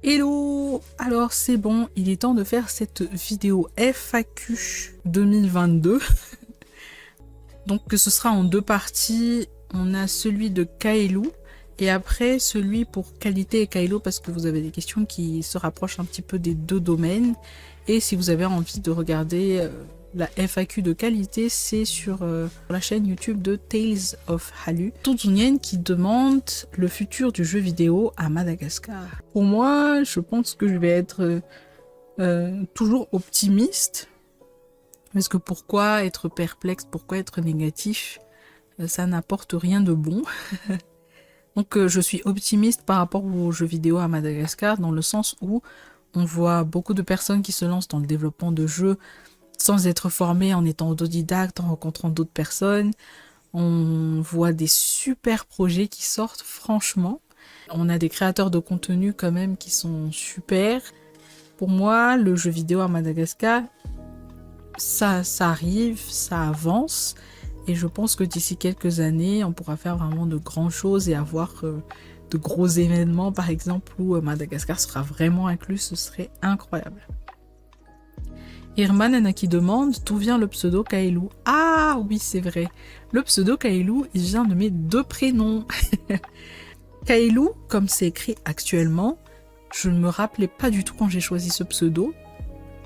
Hello! Alors c'est bon, il est temps de faire cette vidéo FAQ 2022. Donc ce sera en deux parties. On a celui de Kaelou et après celui pour qualité et Kaelou parce que vous avez des questions qui se rapprochent un petit peu des deux domaines. Et si vous avez envie de regarder la FAQ de qualité, c'est sur la chaîne YouTube de Tales of Halu. Touzunienne qui demande le futur du jeu vidéo à Madagascar. Pour moi, je pense que je vais être toujours optimiste. Parce que pourquoi être perplexe, pourquoi être négatif, ça n'apporte rien de bon. Donc je suis optimiste par rapport aux jeux vidéo à Madagascar dans le sens où on voit beaucoup de personnes qui se lancent dans le développement de jeux sans être formées, en étant autodidacte, en rencontrant d'autres personnes. On voit des super projets qui sortent, franchement. On a des créateurs de contenu quand même qui sont super. Pour moi, le jeu vidéo à Madagascar, ça arrive, ça avance. Et je pense que d'ici quelques années, on pourra faire vraiment de grandes choses et avoir de gros événements, par exemple, où Madagascar sera vraiment inclus. Ce serait incroyable. Irman Anna qui demande d'où vient le pseudo Kaelou. Ah oui, c'est vrai. Le pseudo Kaelou, il vient de mes deux prénoms. Kaelou, comme c'est écrit actuellement, je ne me rappelais pas du tout quand j'ai choisi ce pseudo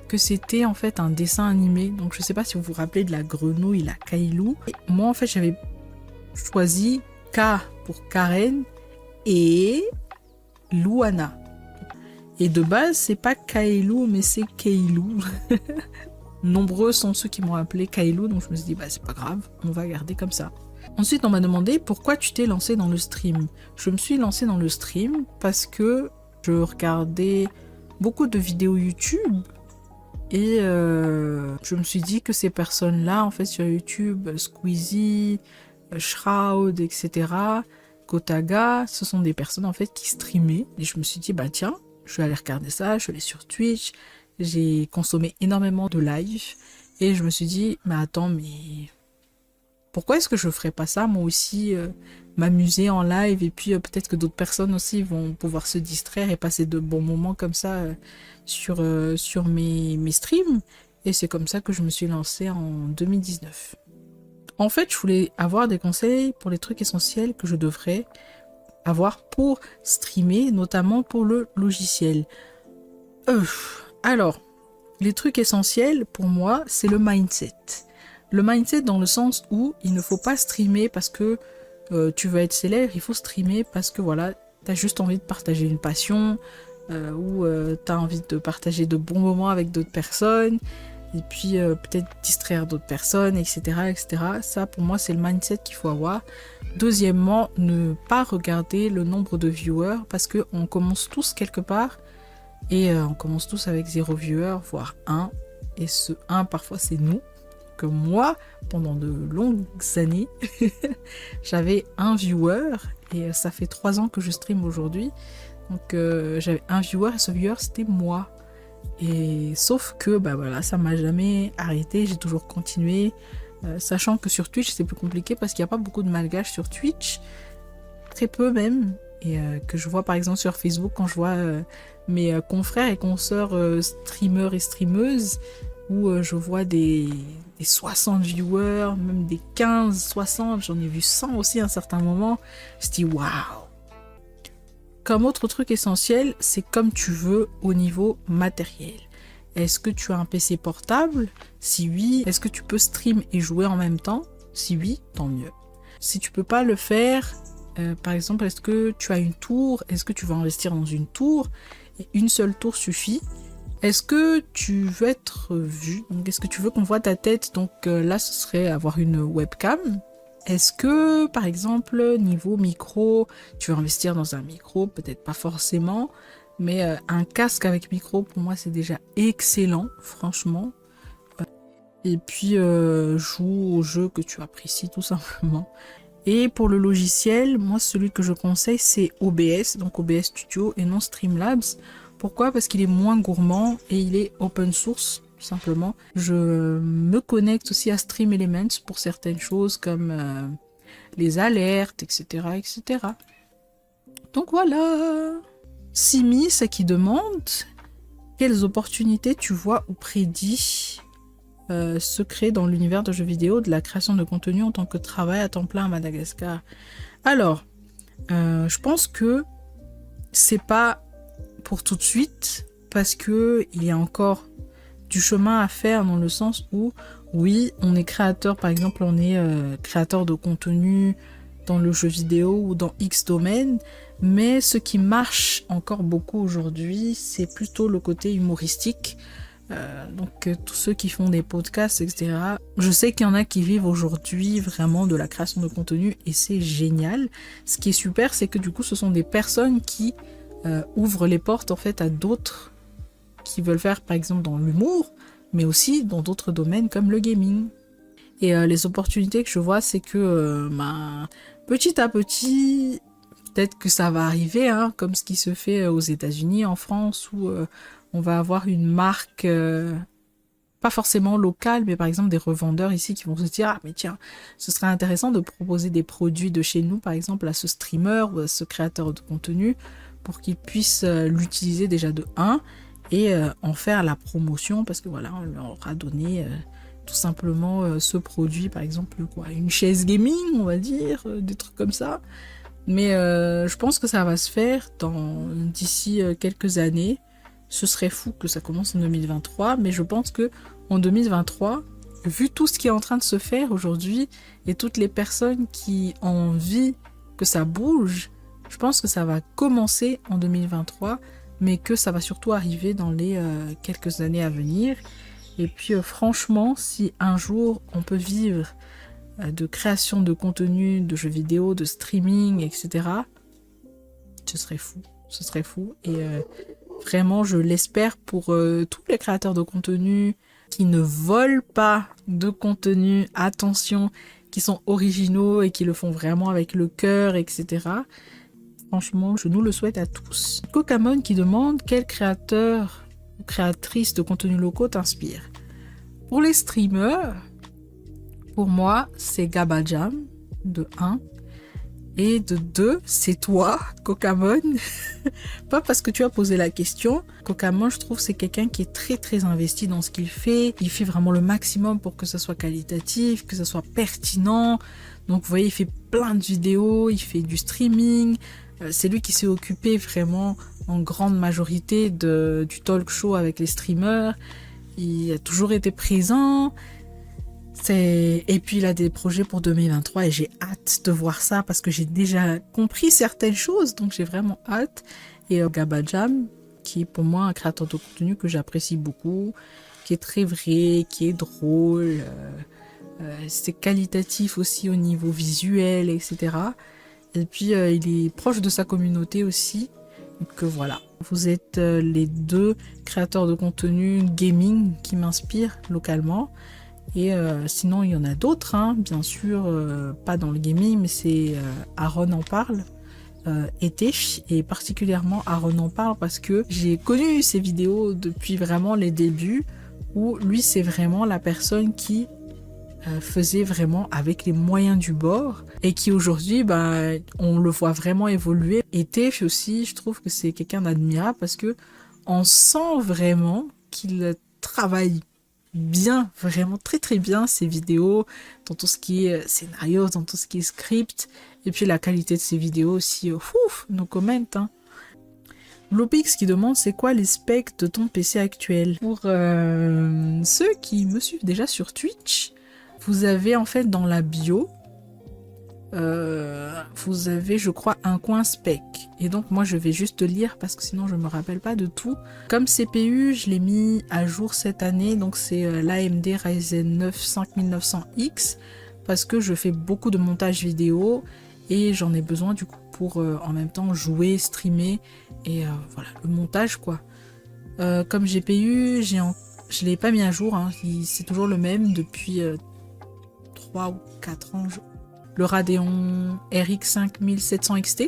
que c'était en fait un dessin animé. Donc je sais pas si vous vous rappelez de la grenouille, la Kaelou. Et moi en fait j'avais choisi K pour Karen et Louana. Et de base c'est pas Kaelou mais c'est Kaelou. Nombreux sont ceux qui m'ont appelé Kaelou, donc je me suis dit bah c'est pas grave, on va garder comme ça. Ensuite on m'a demandé pourquoi tu t'es lancé dans le stream. Je me suis lancé dans le stream parce que je regardais beaucoup de vidéos YouTube. Et je me suis dit que ces personnes-là, en fait, sur YouTube, Squeezie, Shroud, etc., Kotaga, ce sont des personnes, en fait, qui streamaient. Et je me suis dit, bah tiens, je vais aller regarder ça, je suis allée sur Twitch, j'ai consommé énormément de live, et je me suis dit, mais attends, mais pourquoi est-ce que je ferais pas ça, moi aussi, m'amuser en live, et puis peut-être que d'autres personnes aussi vont pouvoir se distraire et passer de bons moments comme ça sur mes streams. Et c'est comme ça que je me suis lancée en 2019. En fait, je voulais avoir des conseils pour les trucs essentiels que je devrais avoir pour streamer, notamment pour le logiciel. Alors, les trucs essentiels pour moi, c'est le mindset. Le mindset dans le sens où il ne faut pas streamer parce que tu veux être célèbre, il faut streamer parce que voilà, t'as juste envie de partager une passion ou t'as envie de partager de bons moments avec d'autres personnes et puis peut-être distraire d'autres personnes, etc., etc. Ça, pour moi, c'est le mindset qu'il faut avoir. Deuxièmement, ne pas regarder le nombre de viewers parce qu'on commence tous quelque part et on commence tous avec 0 viewer, voire 1. Et ce 1, parfois, c'est nous. Que moi, pendant de longues années, j'avais 1 viewer et ça fait 3 ans que je stream aujourd'hui. Donc j'avais 1 viewer et ce viewer c'était moi. Et sauf que bah voilà, ça m'a jamais arrêté, j'ai toujours continué. Sachant que sur Twitch c'est plus compliqué parce qu'il n'y a pas beaucoup de malgaches sur Twitch, très peu même. Et que je vois par exemple sur Facebook quand je vois mes confrères et consoeurs streamers et streameuses où je vois des 60 viewers, même des 15, 60, j'en ai vu 100 aussi à un certain moment. Je dis waouh. Comme autre truc essentiel, c'est comme tu veux au niveau matériel. Est-ce que tu as un PC portable? Si oui, est-ce que tu peux stream et jouer en même temps? Si oui, tant mieux. Si tu peux pas le faire, par exemple, est-ce que tu as une tour? Est-ce que tu vas investir dans une tour? Et une seule tour suffit. Est-ce que tu veux être vu? Donc, est-ce que tu veux qu'on voit ta tête? Donc là, ce serait avoir une webcam. Est-ce que, par exemple, niveau micro, tu veux investir dans un micro? Peut-être pas forcément, mais un casque avec micro, pour moi, c'est déjà excellent, franchement. Et puis, joue au jeu que tu apprécies, tout simplement. Et pour le logiciel, moi, celui que je conseille, c'est OBS, donc OBS Studio et non Streamlabs. Pourquoi? Parce qu'il est moins gourmand et il est open source, tout simplement. Je me connecte aussi à Stream Elements pour certaines choses comme les alertes, etc., etc. Donc voilà. Simi, c'est qui demande quelles opportunités tu vois ou prédis se créer dans l'univers de jeux vidéo de la création de contenu en tant que travail à temps plein à Madagascar. Alors, je pense que c'est pas pour tout de suite parce que il y a encore du chemin à faire dans le sens où, oui, on est créateur, par exemple, on est créateur de contenu dans le jeu vidéo ou dans X domaine, mais ce qui marche encore beaucoup aujourd'hui, c'est plutôt le côté humoristique. Donc tous ceux qui font des podcasts, etc. Je sais qu'il y en a qui vivent aujourd'hui vraiment de la création de contenu et c'est génial. Ce qui est super, c'est que du coup, ce sont des personnes qui ouvrent les portes en fait à d'autres qui veulent faire par exemple dans l'humour, mais aussi dans d'autres domaines comme le gaming. Et les opportunités que je vois, c'est que petit à petit, peut-être que ça va arriver, hein, comme ce qui se fait aux États-Unis, en France, où on va avoir une marque, pas forcément locale, mais par exemple des revendeurs ici qui vont se dire, ah mais tiens, ce serait intéressant de proposer des produits de chez nous, par exemple à ce streamer ou à ce créateur de contenu, pour qu'il puisse l'utiliser déjà de 1 et en faire la promotion, parce que voilà, on leur aura donné tout simplement ce produit, par exemple quoi, une chaise gaming, on va dire, des trucs comme ça. Mais je pense que ça va se faire d'ici quelques années. Ce serait fou que ça commence en 2023, mais je pense que en 2023, vu tout ce qui est en train de se faire aujourd'hui et toutes les personnes qui ont envie que ça bouge, je pense que ça va commencer en 2023, mais que ça va surtout arriver dans les quelques années à venir. Et puis franchement, si un jour on peut vivre de création de contenu, de jeux vidéo, de streaming, etc., ce serait fou. Ce serait fou. Et vraiment, je l'espère pour tous les créateurs de contenu qui ne volent pas de contenu, attention, qui sont originaux et qui le font vraiment avec le cœur, etc. Franchement, je nous le souhaite à tous. Kokamon qui demande quel créateur ou créatrice de contenu locaux t'inspire. Pour les streamers, pour moi, c'est Gabajam, de 1. Et de 2, c'est toi, Kokamon. Pas parce que tu as posé la question. Kokamon, je trouve, c'est quelqu'un qui est très très investi dans ce qu'il fait. Il fait vraiment le maximum pour que ça soit qualitatif, que ça soit pertinent. Donc vous voyez, il fait plein de vidéos, il fait du streaming. C'est lui qui s'est occupé vraiment en grande majorité du talk show avec les streamers. Il a toujours été présent. Et puis il a des projets pour 2023 et j'ai hâte de voir ça parce que j'ai déjà compris certaines choses, donc j'ai vraiment hâte. Et Gabajam, qui est pour moi un créateur de contenu que j'apprécie beaucoup, qui est très vrai, qui est drôle, c'est qualitatif aussi au niveau visuel, etc. Et puis il est proche de sa communauté aussi, donc voilà. Vous êtes les deux créateurs de contenu gaming qui m'inspirent localement. Et sinon, il y en a d'autres, hein, bien sûr, pas dans le gaming, mais c'est Aaron en parle, et particulièrement Aaron en parle parce que j'ai connu ses vidéos depuis vraiment les débuts, où lui, c'est vraiment la personne qui faisait vraiment avec les moyens du bord, et qui aujourd'hui, on le voit vraiment évoluer. Et Tesh aussi, je trouve que c'est quelqu'un d'admirable parce que on sent vraiment qu'il travaille bien, vraiment très très bien ses vidéos, dans tout ce qui est scénario, dans tout ce qui est script, et puis la qualité de ses vidéos aussi, no comment, hein. Lopix qui demande c'est quoi les specs de ton PC actuel. Pour ceux qui me suivent déjà sur Twitch, vous avez en fait dans la bio, vous avez je crois un coin spec, et donc moi je vais juste lire parce que sinon je me rappelle pas de tout. Comme CPU, je l'ai mis à jour cette année, donc c'est l'AMD Ryzen 9 5900X parce que je fais beaucoup de montage vidéo et j'en ai besoin du coup pour en même temps jouer, streamer et voilà, le montage quoi. Comme GPU, je l'ai pas mis à jour, hein, c'est toujours le même depuis 3 ou 4 ans. Le Radeon RX 5700 XT.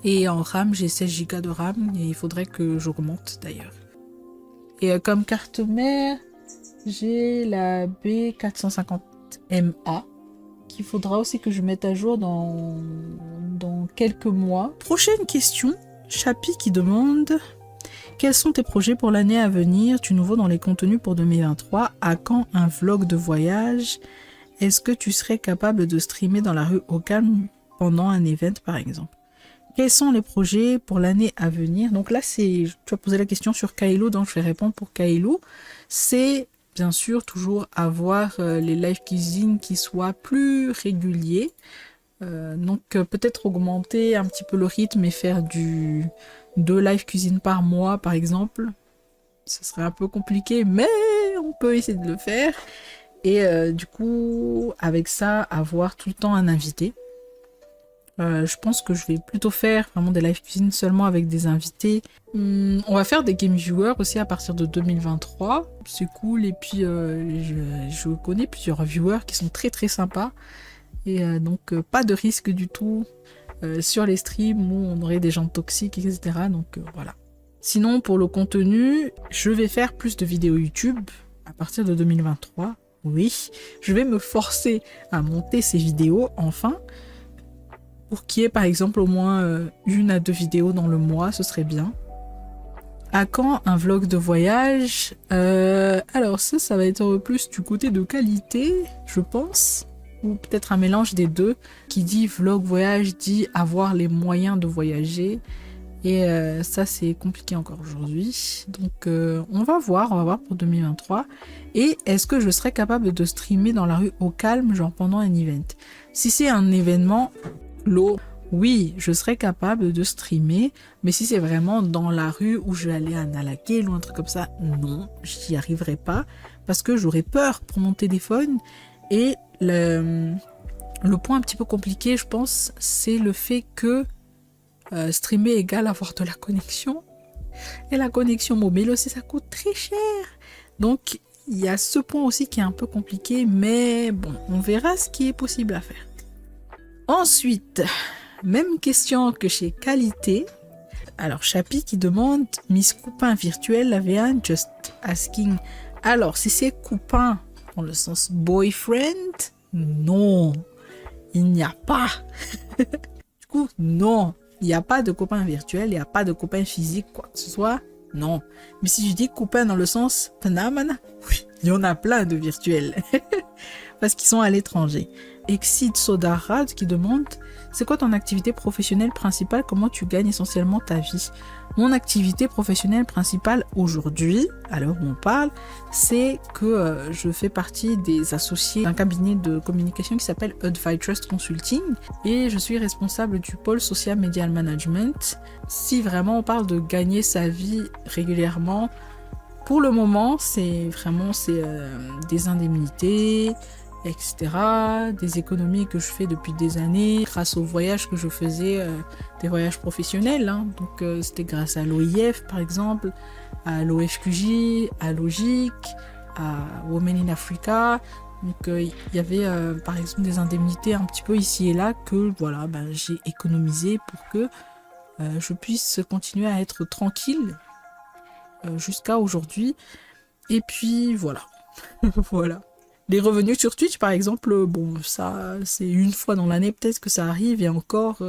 Et en RAM, j'ai 16 Go de RAM et il faudrait que j'augmente d'ailleurs. Et comme carte mère, j'ai la B450MA qu'il faudra aussi que je mette à jour dans quelques mois. Prochaine question, Chapi qui demande: quels sont tes projets pour l'année à venir? Tu nouveau dans les contenus pour 2023. À quand un vlog de voyage? Est-ce que tu serais capable de streamer dans la rue au calme pendant un event par exemple? Quels sont les projets pour l'année à venir? Donc là, tu as posé la question sur Kailo, donc je vais répondre pour Kailo. C'est bien sûr toujours avoir les live cuisine qui soient plus réguliers. Donc peut-être augmenter un petit peu le rythme et faire 2 live cuisine par mois par exemple. Ce serait un peu compliqué, mais on peut essayer de le faire. Et du coup, avec ça, avoir tout le temps un invité. Je pense que je vais plutôt faire vraiment des live cuisine seulement avec des invités. On va faire des game viewers aussi à partir de 2023. C'est cool. Et puis, je connais plusieurs viewers qui sont très très sympas. Et donc, pas de risque du tout sur les streams où on aurait des gens toxiques, etc. Donc, voilà. Sinon, pour le contenu, je vais faire plus de vidéos YouTube à partir de 2023. Oui, je vais me forcer à monter ces vidéos, enfin. Pour qu'il y ait par exemple au moins 1 à 2 vidéos dans le mois, ce serait bien. À quand un vlog de voyage? Alors ça va être plus du côté de qualité, je pense. Ou peut-être un mélange des deux. Qui dit vlog voyage dit avoir les moyens de voyager. Et ça c'est compliqué encore aujourd'hui. Donc on va voir pour 2023. Et est-ce que je serais capable de streamer dans la rue au calme, genre pendant un event? Si c'est un événement oui, je serais capable de streamer, mais si c'est vraiment dans la rue où je vais aller à Nalakil ou un truc comme ça, non, j'y arriverai pas parce que j'aurais peur pour mon téléphone. Et le point un petit peu compliqué, je pense, c'est le fait que streamer égale avoir de la connexion. Et la connexion mobile aussi, ça coûte très cher. Donc, il y a ce point aussi qui est un peu compliqué, mais bon, on verra ce qui est possible à faire. Ensuite, même question que chez Qualité. Alors, Chapi qui demande: Miss Coupin virtuel, la V1, just asking. Alors, si c'est coupin dans le sens boyfriend, non, il n'y a pas. Du coup, non, il n'y a pas de copain virtuel, il n'y a pas de copain physique, quoi que ce soit, non. Mais si je dis copain dans le sens phenomène, oui, il y en a plein de virtuels. Parce qu'ils sont à l'étranger. Exit Sodarad qui demande: c'est quoi ton activité professionnelle principale? Comment tu gagnes essentiellement ta vie? Mon activité professionnelle principale aujourd'hui, à l'heure où on parle, c'est que je fais partie des associés d'un cabinet de communication qui s'appelle Advi Trust Consulting et je suis responsable du pôle social media management. Si vraiment on parle de gagner sa vie régulièrement, pour le moment, c'est des indemnités, etc. Des économies que je fais depuis des années grâce aux voyages que je faisais, des voyages professionnels. Hein. Donc c'était grâce à l'OIF par exemple, à l'OFQJ, à Logic, à Women in Africa. Donc il y avait par exemple des indemnités un petit peu ici et là que voilà, j'ai économisé pour que je puisse continuer à être tranquille jusqu'à aujourd'hui. Et puis voilà. Voilà. Les revenus sur Twitch, par exemple, bon, ça, c'est une fois dans l'année, peut-être que ça arrive, et encore,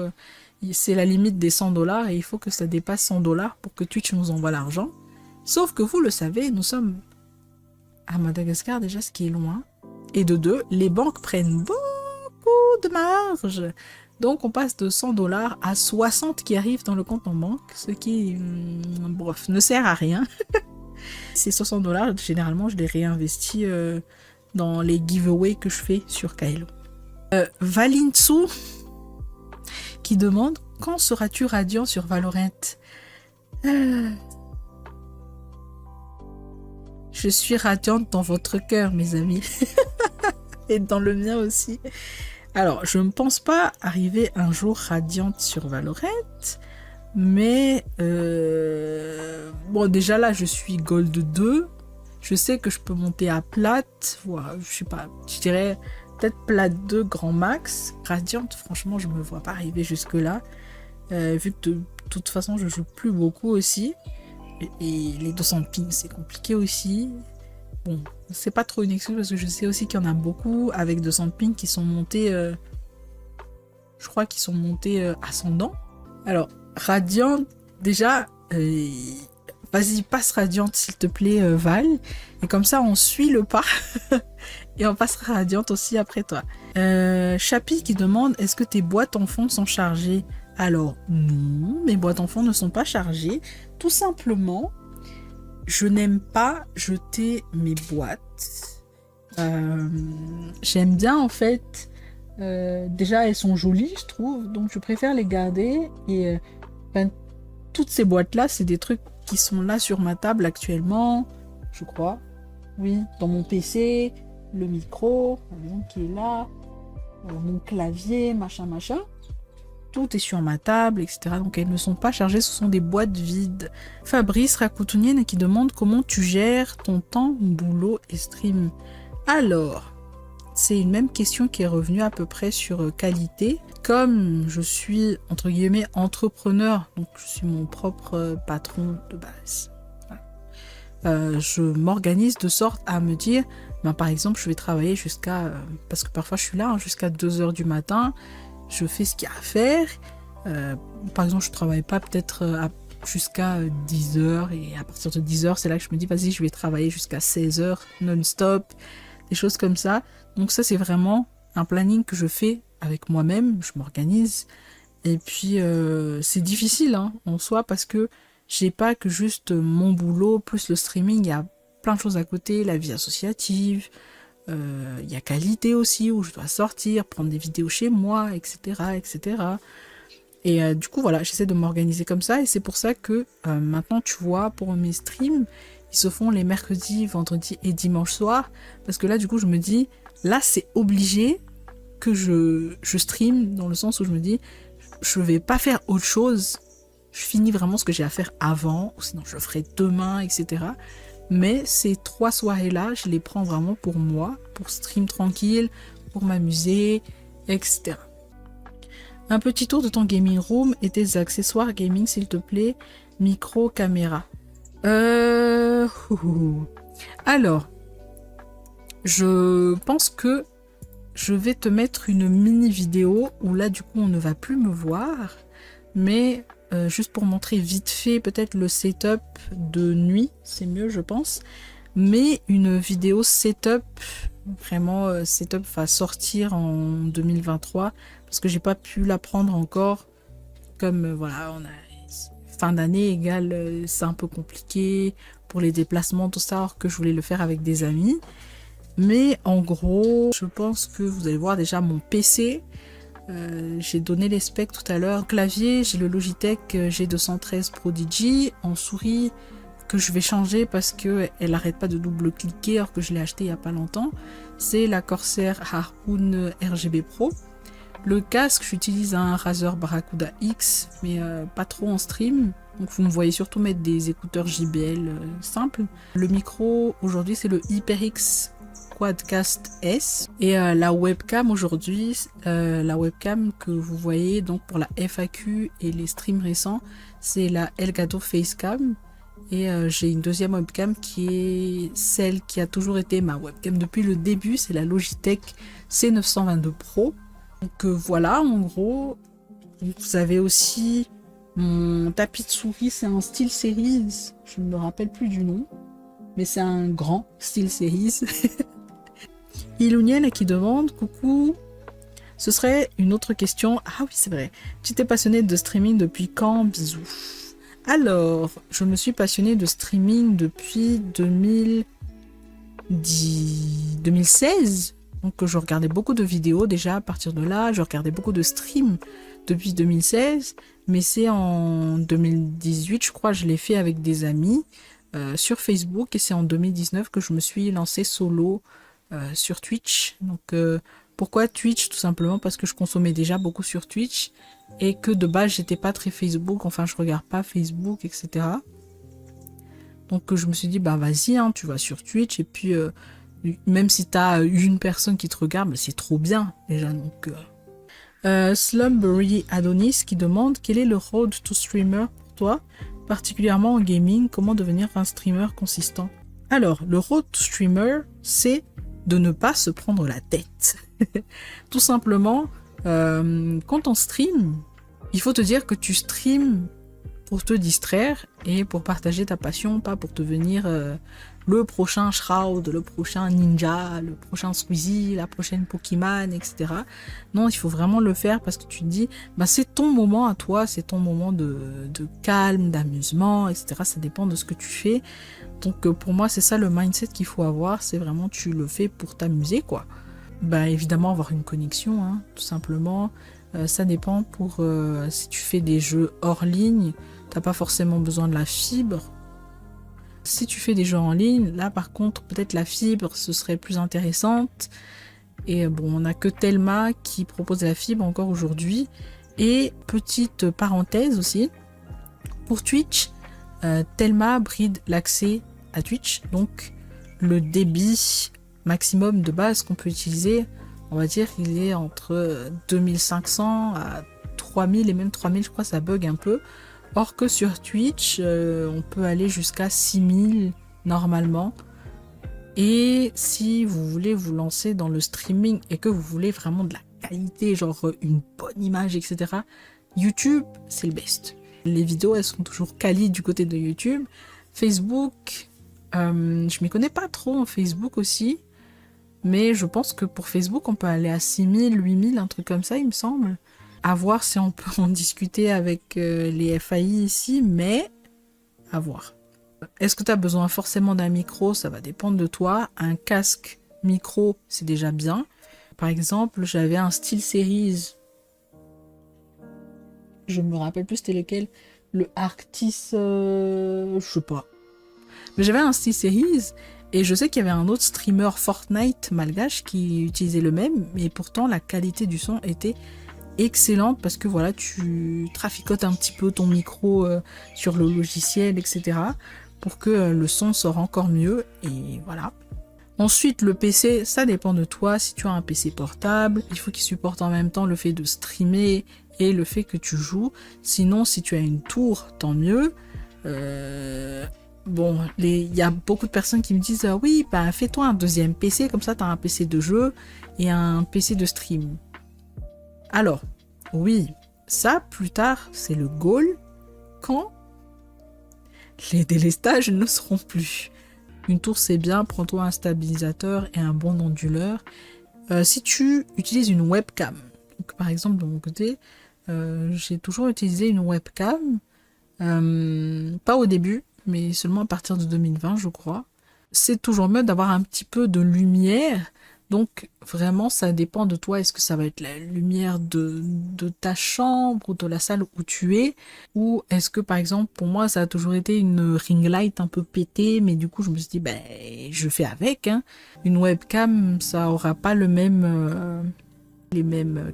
c'est la limite des $100, et il faut que ça dépasse $100 pour que Twitch nous envoie l'argent. Sauf que vous le savez, nous sommes à Madagascar, déjà, ce qui est loin. Et de deux, les banques prennent beaucoup de marge. Donc, on passe de $100 à 60 qui arrivent dans le compte en banque, ce qui, bref, ne sert à rien. Ces $60, généralement, je les réinvestis dans les giveaways que je fais sur Kailo. Valintsu qui demande: quand seras-tu radiant sur Valorant? Je suis radiante dans votre cœur, mes amis. Et dans le mien aussi. Alors, je ne pense pas arriver un jour radiante sur Valorant. Mais bon, déjà là, je suis Gold 2. Je sais que je peux monter à plate. Voilà, je sais pas, je dirais peut-être plate 2 grand max. Radiante, franchement, je me vois pas arriver jusque-là. Vu que de toute façon, je joue plus beaucoup aussi. Et les 200 ping, c'est compliqué aussi. Bon, c'est pas trop une excuse parce que je sais aussi qu'il y en a beaucoup avec 200 ping qui sont montés. Je crois qu'ils sont montés ascendants. Alors, Radiant, déjà, vas-y, passe Radiante s'il te plaît, Val. Et comme ça, on suit le pas. Et on passera Radiante aussi après toi. Chapi qui demande, est-ce que tes boîtes en fond sont chargées? Alors, non, mes boîtes en fond ne sont pas chargées. Tout simplement, je n'aime pas jeter mes boîtes. J'aime bien, en fait... déjà, elles sont jolies, je trouve. Donc, je préfère les garder. Et toutes ces boîtes-là, c'est des trucs qui sont là sur ma table actuellement, je crois. Oui, dans mon PC, le micro, par exemple, qui est là, mon clavier, machin. Tout est sur ma table, etc. Donc elles ne sont pas chargées, ce sont des boîtes vides. Fabrice Racoutunienne qui demande comment tu gères ton temps, boulot et stream. Alors, c'est une même question qui est revenue à peu près sur qualité. Comme je suis, entre guillemets, entrepreneur, donc je suis mon propre patron de base, je m'organise de sorte à me dire, ben, par exemple, je vais travailler jusqu'à, parce que parfois je suis là, jusqu'à 2h du matin, je fais ce qu'il y a à faire. Par exemple, je travaille pas peut-être jusqu'à 10h, et à partir de 10h, c'est là que je me dis, vas-y, je vais travailler jusqu'à 16h non-stop, des choses comme ça. Donc ça, c'est vraiment un planning que je fais avec moi-même, je m'organise. Et puis, c'est difficile en soi, parce que j'ai pas que juste mon boulot plus le streaming, il y a plein de choses à côté, la vie associative, il y a qualité aussi, où je dois sortir, prendre des vidéos chez moi, etc. Et du coup, voilà, j'essaie de m'organiser comme ça, et c'est pour ça que maintenant, tu vois, pour mes streams, ils se font les mercredis, vendredis et dimanche soir, parce que là, du coup, je me dis, là, c'est obligé que je stream, dans le sens où je me dis, je vais pas faire autre chose, je finis vraiment ce que j'ai à faire avant, ou sinon je le ferai demain, etc. Mais ces 3 soirées-là, je les prends vraiment pour moi, pour stream tranquille, pour m'amuser, etc. Un petit tour de ton gaming room et tes accessoires gaming, s'il te plaît. Micro, caméra. Alors, je pense que je vais te mettre une mini vidéo où là, du coup, on ne va plus me voir. Mais juste pour montrer vite fait peut-être le setup de nuit, c'est mieux je pense, mais une vidéo setup, vraiment setup va sortir en 2023, parce que j'ai pas pu la prendre encore, comme voilà, on a fin d'année égale, c'est un peu compliqué pour les déplacements, tout ça, alors que je voulais le faire avec des amis. Mais en gros, je pense que vous allez voir déjà mon PC. J'ai donné les specs tout à l'heure. Clavier, j'ai le Logitech G213 Prodigy. En souris, que je vais changer parce qu'elle n'arrête pas de double-cliquer alors que je l'ai acheté il n'y a pas longtemps. C'est la Corsair Harpoon RGB Pro. Le casque, j'utilise un Razer Barracuda X, mais pas trop en stream. Donc vous me voyez surtout mettre des écouteurs JBL simples. Le micro, aujourd'hui, c'est le HyperX Quadcast S, et la webcam aujourd'hui, la webcam que vous voyez donc pour la FAQ et les streams récents, c'est la Elgato Facecam, et j'ai une deuxième webcam qui est celle qui a toujours été ma webcam depuis le début, c'est la Logitech C922 Pro. Donc voilà, en gros, vous avez aussi mon tapis de souris, c'est un SteelSeries, je ne me rappelle plus du nom, mais c'est un grand SteelSeries. Ilounienne qui demande, coucou, ce serait une autre question. Ah oui, c'est vrai. Tu t'es passionné de streaming depuis quand? Bisous. Alors, je me suis passionnée de streaming depuis 2016. Donc, je regardais beaucoup de vidéos déjà à partir de là. Je regardais beaucoup de streams depuis 2016. Mais c'est en 2018, je crois, je l'ai fait avec des amis sur Facebook. Et c'est en 2019 que je me suis lancée solo sur Twitch. Donc pourquoi Twitch? Tout simplement parce que je consommais déjà beaucoup sur Twitch et que de base j'étais pas très Facebook, enfin je regarde pas Facebook, etc. Donc je me suis dit bah vas-y, tu vas sur Twitch, et puis même si t'as une personne qui te regarde, bah, c'est trop bien déjà. Donc Slumberry Adonis qui demande quel est le road to streamer pour toi, particulièrement en gaming, comment devenir un streamer consistant? Alors le road to streamer, c'est de ne pas se prendre la tête. Tout simplement, quand on stream, il faut te dire que tu stream pour te distraire et pour partager ta passion, pas pour devenir le prochain Shroud, le prochain Ninja, le prochain Squeezie, la prochaine Pokémon, etc. Non, il faut vraiment le faire parce que tu te dis, bah, c'est ton moment à toi, c'est ton moment de calme, d'amusement, etc. Ça dépend de ce que tu fais. Donc pour moi, c'est ça le mindset qu'il faut avoir, c'est vraiment tu le fais pour t'amuser, quoi. Bah évidemment avoir une connexion, hein, tout simplement. Ça dépend pour si tu fais des jeux hors ligne, t'as pas forcément besoin de la fibre. Si tu fais des jeux en ligne, là par contre peut-être la fibre ce serait plus intéressante. Et bon, on a que Telma qui propose la fibre encore aujourd'hui. Et petite parenthèse aussi, pour Twitch, Telma bride l'accès à Twitch, donc le débit maximum de base qu'on peut utiliser, on va dire qu'il est entre 2500 à 3000 et même 3000, je crois ça bug un peu. Or que sur Twitch, on peut aller jusqu'à 6000 normalement. Et si vous voulez vous lancer dans le streaming et que vous voulez vraiment de la qualité, genre une bonne image, etc., YouTube, c'est le best. Les vidéos, elles sont toujours quali du côté de YouTube. Facebook, je m'y connais pas trop en Facebook aussi. Mais je pense que pour Facebook, on peut aller à 6000, 8000, un truc comme ça, il me semble. À voir si on peut en discuter avec les FAI ici, mais à voir. Est-ce que tu as besoin forcément d'un micro? Ça va dépendre de toi. Un casque micro, c'est déjà bien. Par exemple, j'avais un SteelSeries. Je me rappelle plus c'était lequel. Le Arctis, je sais pas. Mais j'avais un SteelSeries et je sais qu'il y avait un autre streamer Fortnite malgache qui utilisait le même, mais pourtant la qualité du son était excellente parce que voilà, tu traficotes un petit peu ton micro sur le logiciel, etc. pour que le son sorte encore mieux et voilà. Ensuite, le PC, ça dépend de toi. Si tu as un PC portable, il faut qu'il supporte en même temps le fait de streamer et le fait que tu joues. Sinon, si tu as une tour, tant mieux. Bon, il y a beaucoup de personnes qui me disent oui, bah, fais-toi un deuxième PC, comme ça tu as un PC de jeu et un PC de stream. Alors, oui, ça plus tard, c'est le goal quand les délestages ne seront plus. Une tour c'est bien, prends-toi un stabilisateur et un bon onduleur. Si tu utilises une webcam, donc, par exemple de mon côté, j'ai toujours utilisé une webcam, pas au début, mais seulement à partir de 2020 je crois. C'est toujours mieux d'avoir un petit peu de lumière, donc vraiment ça dépend de toi, est-ce que ça va être la lumière de ta chambre ou de la salle où tu es, ou est-ce que par exemple pour moi ça a toujours été une ring light un peu pétée, mais du coup je me suis dit ben je fais avec, hein. Une webcam ça aura pas les mêmes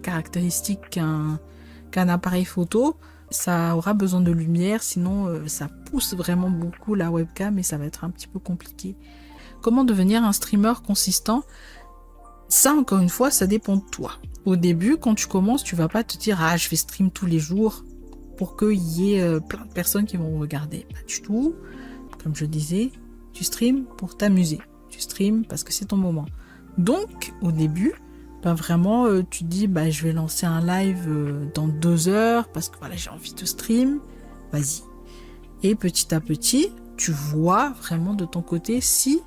caractéristiques qu'un appareil photo. Ça aura besoin de lumière, sinon ça pousse vraiment beaucoup la webcam et ça va être un petit peu compliqué. Comment devenir un streamer consistant? Ça, encore une fois, ça dépend de toi. Au début, quand tu commences, tu vas pas te dire « Ah, je vais stream tous les jours pour qu'il y ait plein de personnes qui vont regarder. » Pas du tout. Comme je disais, tu stream pour t'amuser. Tu stream parce que c'est ton moment. Donc, au début, ben vraiment, tu te dis bah, « Je vais lancer un live dans 2 heures parce que voilà, j'ai envie de stream. » Vas-y. Et petit à petit, tu vois vraiment de ton côté si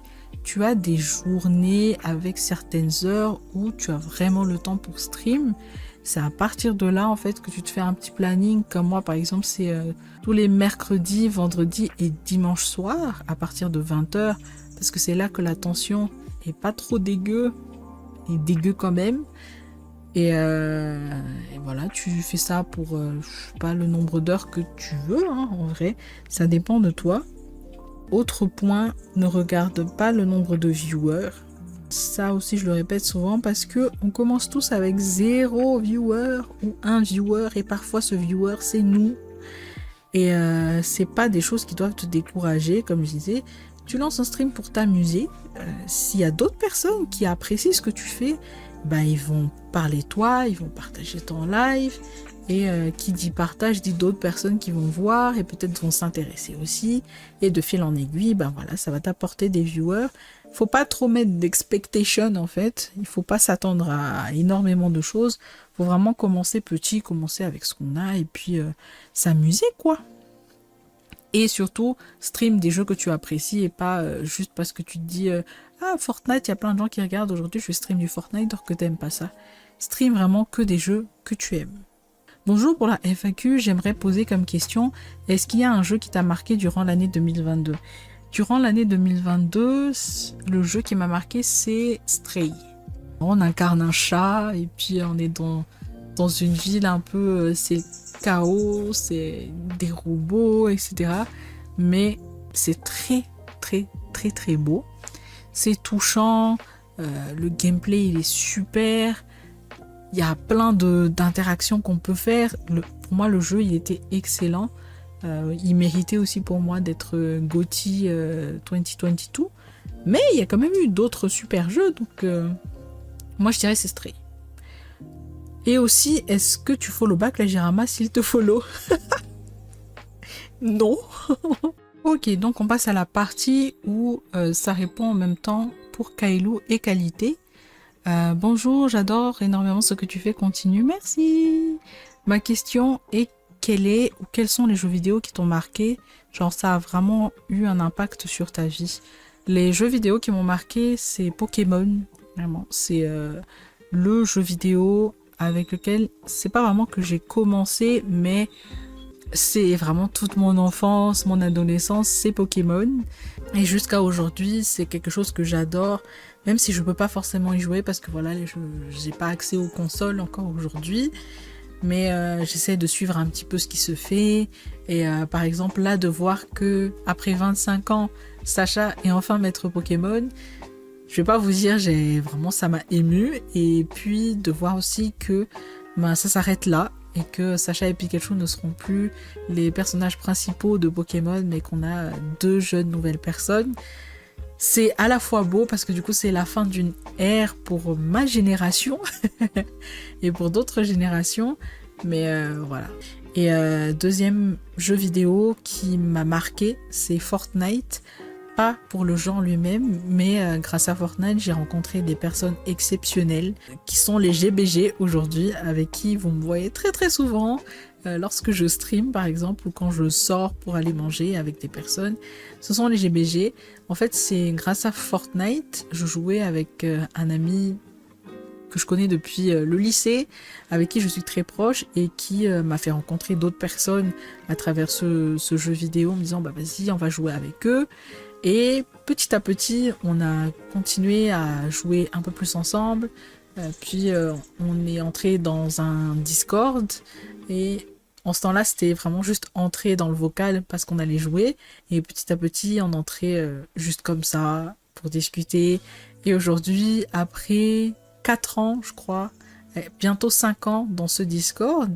tu as des journées avec certaines heures où tu as vraiment le temps pour stream. C'est à partir de là en fait que tu te fais un petit planning. Comme moi par exemple, c'est tous les mercredis, vendredis et dimanche soir à partir de 20h parce que c'est là que la tension est pas trop dégueu et dégueu quand même. Et voilà, tu fais ça pour je sais pas le nombre d'heures que tu veux, hein, en vrai, ça dépend de toi. Autre point, ne regarde pas le nombre de viewers. Ça aussi, je le répète souvent parce que on commence tous avec 0 viewer ou 1 viewer et parfois ce viewer, c'est nous. Et c'est pas des choses qui doivent te décourager, comme je disais. Tu lances un stream pour t'amuser. S'il y a d'autres personnes qui apprécient ce que tu fais, ben, ils vont parler de toi, ils vont partager ton live. Et qui dit partage dit d'autres personnes qui vont voir et peut-être vont s'intéresser aussi. Et de fil en aiguille, ben voilà, ça va t'apporter des viewers. Faut pas trop mettre d'expectation en fait. Il faut pas s'attendre à énormément de choses. Faut vraiment commencer petit, commencer avec ce qu'on a et puis s'amuser quoi. Et surtout, stream des jeux que tu apprécies et pas juste parce que tu te dis ah, Fortnite, il y a plein de gens qui regardent aujourd'hui, je vais stream du Fortnite alors que t'aimes pas ça. Stream vraiment que des jeux que tu aimes. Bonjour, pour la FAQ, j'aimerais poser comme question, est-ce qu'il y a un jeu qui t'a marqué durant l'année 2022? Durant l'année 2022, le jeu qui m'a marqué, c'est Stray. On incarne un chat et puis on est dans une ville un peu, c'est chaos, c'est des robots, etc. Mais c'est très très très très beau. C'est touchant, le gameplay il est super. Il y a plein d'interactions qu'on peut faire. Pour moi, le jeu il était excellent. Il méritait aussi pour moi d'être GOTY 2022. Mais il y a quand même eu d'autres super jeux, donc moi je dirais c'est Stray. Et aussi, est-ce que tu follow back la Jirama s'il te follow? Non. Ok, donc on passe à la partie où ça répond en même temps pour Kailou et Qualité. Bonjour, j'adore énormément ce que tu fais, continue, merci. Ma question est quels sont les jeux vidéo qui t'ont marqué? Genre ça a vraiment eu un impact sur ta vie. Les jeux vidéo qui m'ont marqué, c'est Pokémon, vraiment. C'est le jeu vidéo avec lequel, c'est pas vraiment que j'ai commencé, mais c'est vraiment toute mon enfance, mon adolescence, c'est Pokémon. Et jusqu'à aujourd'hui, c'est quelque chose que j'adore, même si je peux pas forcément y jouer parce que voilà, j'ai pas accès aux consoles encore aujourd'hui. Mais j'essaie de suivre un petit peu ce qui se fait. Et par exemple, là, de voir que après 25 ans, Sacha est enfin maître Pokémon, je vais pas vous dire, ça m'a ému. Et puis de voir aussi que ça s'arrête là et que Sacha et Pikachu ne seront plus les personnages principaux de Pokémon, mais qu'on a deux jeunes nouvelles personnes. C'est à la fois beau parce que du coup c'est la fin d'une ère pour ma génération et pour d'autres générations, mais voilà. Et deuxième jeu vidéo qui m'a marqué, c'est Fortnite. Pas pour le genre lui-même, mais grâce à Fortnite, j'ai rencontré des personnes exceptionnelles qui sont les GBG aujourd'hui, avec qui vous me voyez très très souvent lorsque je stream par exemple ou quand je sors pour aller manger avec des personnes. Ce sont les GBG. En fait, c'est grâce à Fortnite, je jouais avec un ami que je connais depuis le lycée, avec qui je suis très proche et qui m'a fait rencontrer d'autres personnes à travers ce jeu vidéo en me disant bah vas-y, on va jouer avec eux. Et petit à petit, on a continué à jouer un peu plus ensemble. Puis on est entré dans un Discord. Et en ce temps-là, c'était vraiment juste entrer dans le vocal parce qu'on allait jouer. Et petit à petit, on entrait juste comme ça pour discuter. Et aujourd'hui, après 4 ans, je crois, bientôt 5 ans dans ce Discord,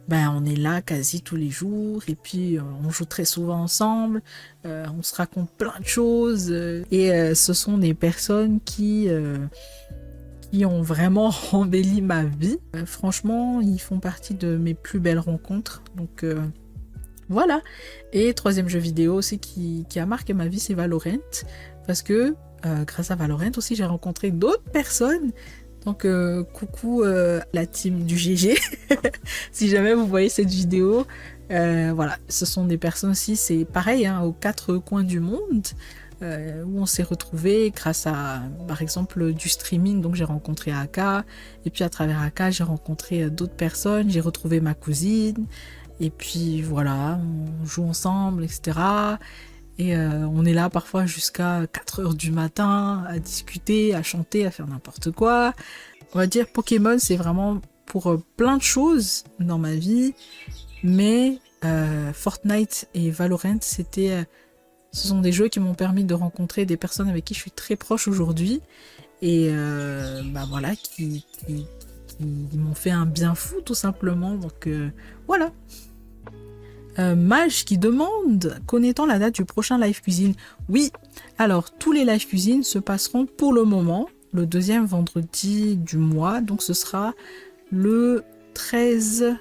ben, on est là quasi tous les jours et puis on joue très souvent ensemble, on se raconte plein de choses et ce sont des personnes qui ont vraiment embelli ma vie. Franchement, ils font partie de mes plus belles rencontres, donc voilà. Et troisième jeu vidéo aussi qui a marqué ma vie, c'est Valorant, parce que grâce à Valorant aussi j'ai rencontré d'autres personnes. Donc coucou la team du GG, si jamais vous voyez cette vidéo, voilà, ce sont des personnes aussi, c'est pareil, hein, aux 4 coins du monde, où on s'est retrouvés grâce à, par exemple, du streaming. Donc j'ai rencontré Aka, et puis à travers Aka, j'ai rencontré d'autres personnes, j'ai retrouvé ma cousine, et puis voilà, on joue ensemble, etc. Et on est là parfois jusqu'à 4 heures du matin à discuter, à chanter, à faire n'importe quoi. On va dire Pokémon, c'est vraiment pour plein de choses dans ma vie. Mais Fortnite et Valorant, ce sont des jeux qui m'ont permis de rencontrer des personnes avec qui je suis très proche aujourd'hui. Et bah voilà, qui m'ont fait un bien fou tout simplement. Donc voilà. Mage qui demande, connaît-on la date du prochain live cuisine? Oui, alors tous les live cuisine se passeront pour le moment le deuxième vendredi du mois, donc ce sera le 13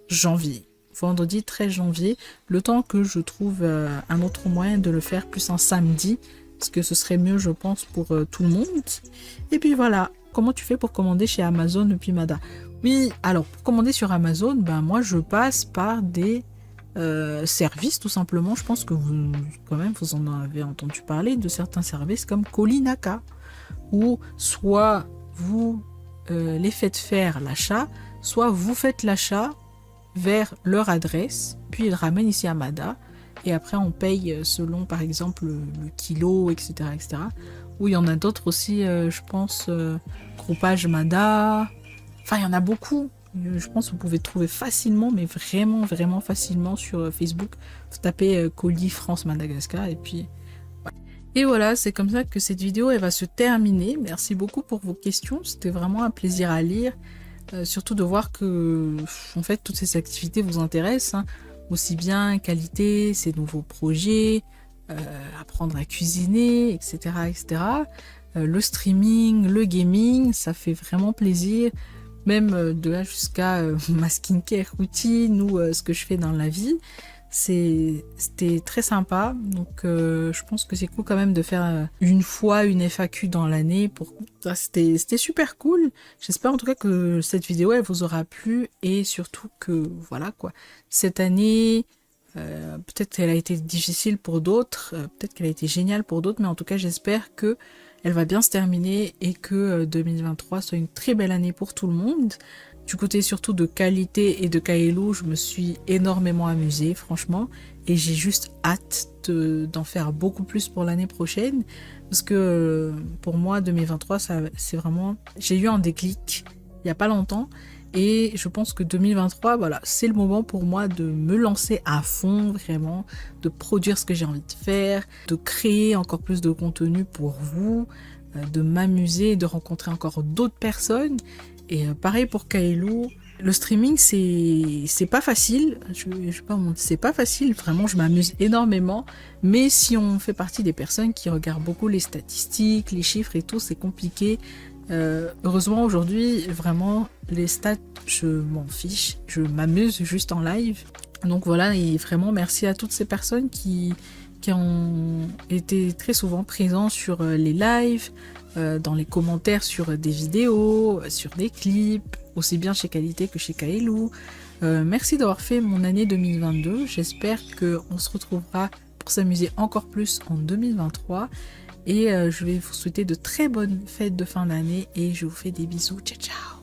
janvier. Vendredi 13 janvier, le temps que je trouve un autre moyen de le faire plus un samedi, parce que ce serait mieux je pense pour tout le monde. Et puis voilà, comment tu fais pour commander chez Amazon depuis Mada? Oui, alors pour commander sur Amazon, ben moi je passe par des services tout simplement. Je pense que vous, quand même, vous en avez entendu parler de certains services comme Kolinaka, où soit vous les faites faire l'achat, soit vous faites l'achat vers leur adresse, puis ils ramènent ici à Mada, et après on paye selon par exemple le kilo, etc., etc. Ou il y en a d'autres aussi, je pense, Groupage Mada, enfin il y en a beaucoup. Je pense que vous pouvez trouver facilement, mais vraiment, vraiment facilement sur Facebook. Vous tapez colis France Madagascar et puis... voilà. Et voilà, c'est comme ça que cette vidéo elle va se terminer. Merci beaucoup pour vos questions, c'était vraiment un plaisir à lire. Surtout de voir que en fait toutes ces activités vous intéressent, hein. Aussi bien qualité, ces nouveaux projets, apprendre à cuisiner, etc. etc. Le streaming, le gaming, ça fait vraiment plaisir. Même de là jusqu'à ma skincare routine ou ce que je fais dans la vie. C'était très sympa, donc je pense que c'est cool quand même de faire une fois une FAQ dans l'année. C'était super cool. J'espère en tout cas que cette vidéo elle vous aura plu et surtout que voilà quoi. Cette année, peut-être qu'elle a été difficile pour d'autres, peut-être qu'elle a été géniale pour d'autres, mais en tout cas j'espère que elle va bien se terminer et que 2023 soit une très belle année pour tout le monde. Du côté surtout de qualité et de Kaelou, je me suis énormément amusée, franchement. Et j'ai juste hâte d'en faire beaucoup plus pour l'année prochaine. Parce que pour moi, 2023, c'est vraiment... J'ai eu un déclic il n'y a pas longtemps. Et je pense que 2023, voilà, c'est le moment pour moi de me lancer à fond, vraiment, de produire ce que j'ai envie de faire, de créer encore plus de contenu pour vous, de m'amuser, de rencontrer encore d'autres personnes. Et pareil pour Kaelou, le streaming c'est pas facile, je sais pas, c'est pas facile, vraiment je m'amuse énormément, mais si on fait partie des personnes qui regardent beaucoup les statistiques, les chiffres et tout, c'est compliqué. Heureusement aujourd'hui, vraiment les stats, je m'en fiche, je m'amuse juste en live. Donc voilà, et vraiment merci à toutes ces personnes qui ont été très souvent présents sur les lives, dans les commentaires sur des vidéos, sur des clips, aussi bien chez Qualité que chez Kaelou. Merci d'avoir fait mon année 2022. J'espère qu'on se retrouvera pour s'amuser encore plus en 2023. Et je vais vous souhaiter de très bonnes fêtes de fin d'année et je vous fais des bisous. Ciao ciao.